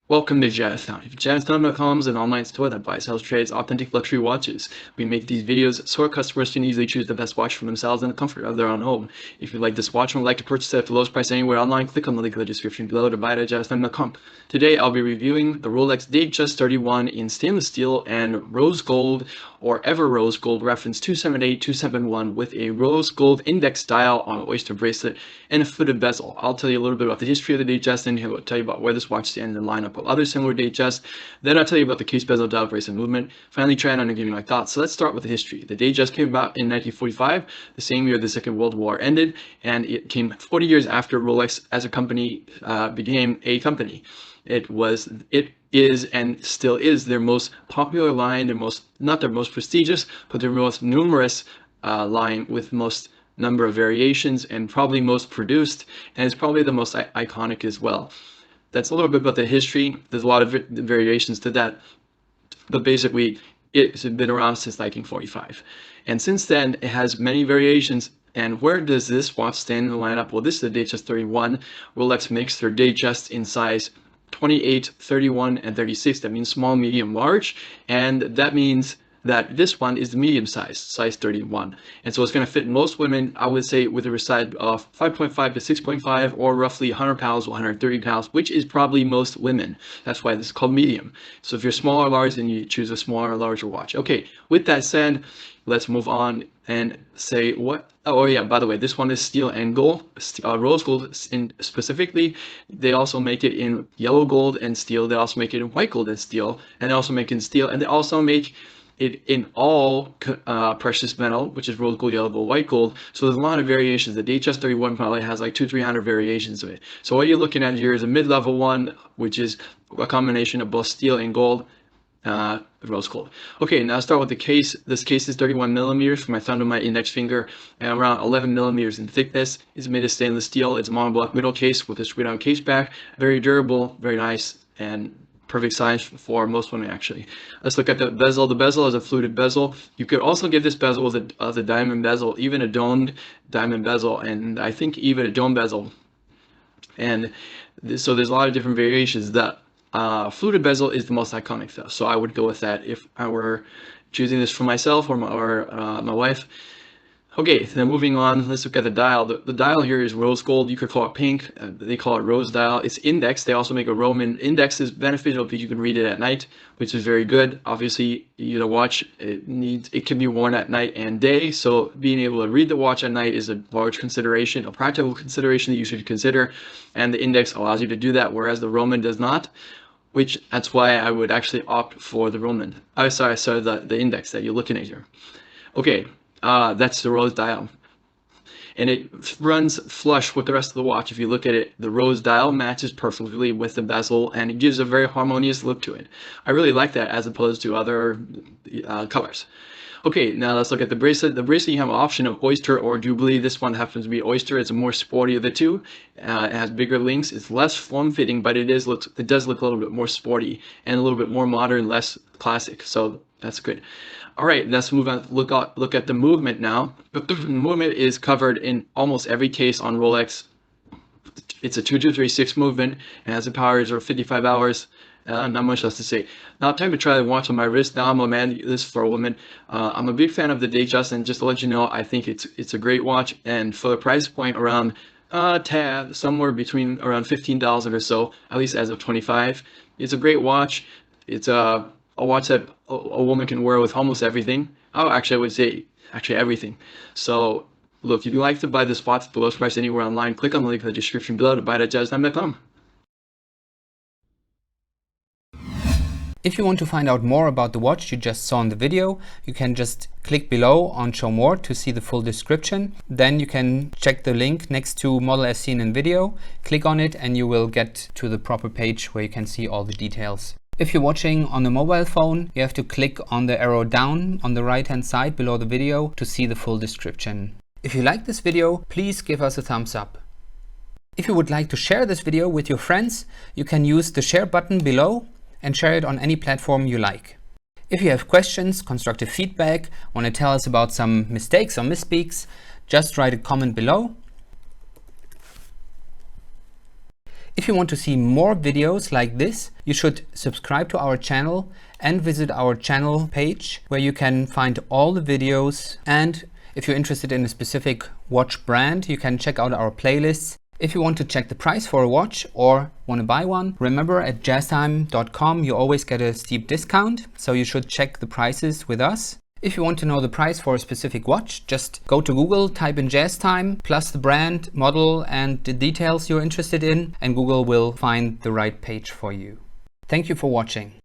Welcome to Jazztown. Jazztown.com is an online store that buys, sells, trades authentic luxury watches. We make these videos so our customers can easily choose the best watch for themselves in the comfort of their own home. If you like this watch and would like to purchase it at the lowest price anywhere online, click on the link in the description below to buy it at Jazztown.com. Today I'll be reviewing the Rolex Datejust 31 in stainless steel and rose gold or ever rose gold reference 278271 with a rose gold index dial on oyster bracelet and a fluted bezel. I'll tell you a little bit about the history of the Datejust and I'll tell you about where this watch stands in the lineup of other similar Datejust. Then I'll tell you about the case bezel dial bracelet movement. Finally, try it on and give you my thoughts. So let's start with the history. The Datejust came about in 1945, the same year the Second World War ended, and it came 40 years after Rolex as a company became a company. It is, and still is their most popular line, not their most prestigious, but their most numerous line with most number of variations and probably most produced, and it's probably the most iconic as well. That's a little bit about the history. There's a lot of variations to that, but basically it's been around since 1945. And since then, it has many variations. And where does this watch stand in the lineup? Well, this is the Datejust 31. Rolex makes their Datejust in size 28, 31, and 36. That means small, medium, large. And that means that this one is the medium size 31. And so it's going to fit most women, I would say, with a wrist size of 5.5 to 6.5 or roughly 100 pounds, 130 pounds, which is probably most women. That's why this is called medium. So if you're small or large, then you choose a smaller or larger watch. Okay, with that said, let's move on and say what. Oh yeah, by the way, this one is steel and gold, rose gold specifically. They also make it in yellow gold and steel. They also make it in white gold and steel, and they also make it in steel, and they also make it in all precious metal, which is rose gold, yellow gold, white gold. So there's a lot of variations. The Datejust 31 probably has like 200-300 variations of it. So what you're looking at here is a mid-level one, which is a combination of both steel and gold. Rose gold. Okay, now I'll start with the case. This case is 31 millimeters from my thumb to my index finger and around 11 millimeters in thickness. It's made of stainless steel. It's a monoblock middle case with a screw down case back. Very durable, very nice, and perfect size for most women actually. Let's look at the bezel. The bezel is a fluted bezel. You could also get this bezel with a diamond bezel, even a domed diamond bezel, and I think even a dome bezel. And so there's a lot of different variations. That fluted bezel is the most iconic though, so I would go with that if I were choosing this for myself or my wife. Okay, then moving on, let's look at the dial. The dial here is rose gold. You could call it pink. They call it rose dial. It's indexed. They also make a Roman. Index is beneficial because you can read it at night, which is very good. Obviously, the watch, it can be worn at night and day, so being able to read the watch at night is a large consideration, a practical consideration that you should consider, and the index allows you to do that, whereas the Roman does not. That's why I would actually opt for the Roman. The index that you're looking at here. Okay. That's the rose dial, and it runs flush with the rest of the watch. If you look at it, the rose dial matches perfectly with the bezel, and it gives a very harmonious look to it. I really like that as opposed to other colors. Okay, now let's look at the bracelet. The bracelet, you have an option of oyster or jubilee. This one happens to be oyster. It's a more sporty of the two. It has bigger links. It's less form-fitting, but it does look a little bit more sporty and a little bit more modern, less classic. So that's good. All right, let's move on. Look at the movement now. The movement is covered in almost every case on Rolex. It's a 2236 movement and has a power of 55 hours. Not much else to say. Now, time to try the watch on my wrist. Now I'm a man. This is for a woman. I'm a big fan of the Datejust, and just to let you know, I think it's a great watch. And for the price point around tab somewhere between around $15 or so, at least as of 25, it's a great watch. It's a watch that a woman can wear with almost everything. Oh, actually, I would say everything. So, look, if you'd like to buy this watch at the lowest price anywhere online, click on the link in the description below to buy it at jazztime.com. If you want to find out more about the watch you just saw in the video, you can just click below on Show More to see the full description. Then you can check the link next to Model as seen in video, click on it, and you will get to the proper page where you can see all the details. If you're watching on a mobile phone, you have to click on the arrow down on the right hand side below the video to see the full description. If you like this video, please give us a thumbs up. If you would like to share this video with your friends, you can use the share button below and share it on any platform you like. If you have questions, constructive feedback, want to tell us about some mistakes or misspeaks, just write a comment below. If you want to see more videos like this, you should subscribe to our channel and visit our channel page where you can find all the videos. And if you're interested in a specific watch brand, you can check out our playlists. If you want to check the price for a watch or want to buy one, remember at jazztime.com you always get a steep discount, so you should check the prices with us. If you want to know the price for a specific watch, just go to Google, type in JazzTime, plus the brand, model and the details you're interested in, and Google will find the right page for you. Thank you for watching.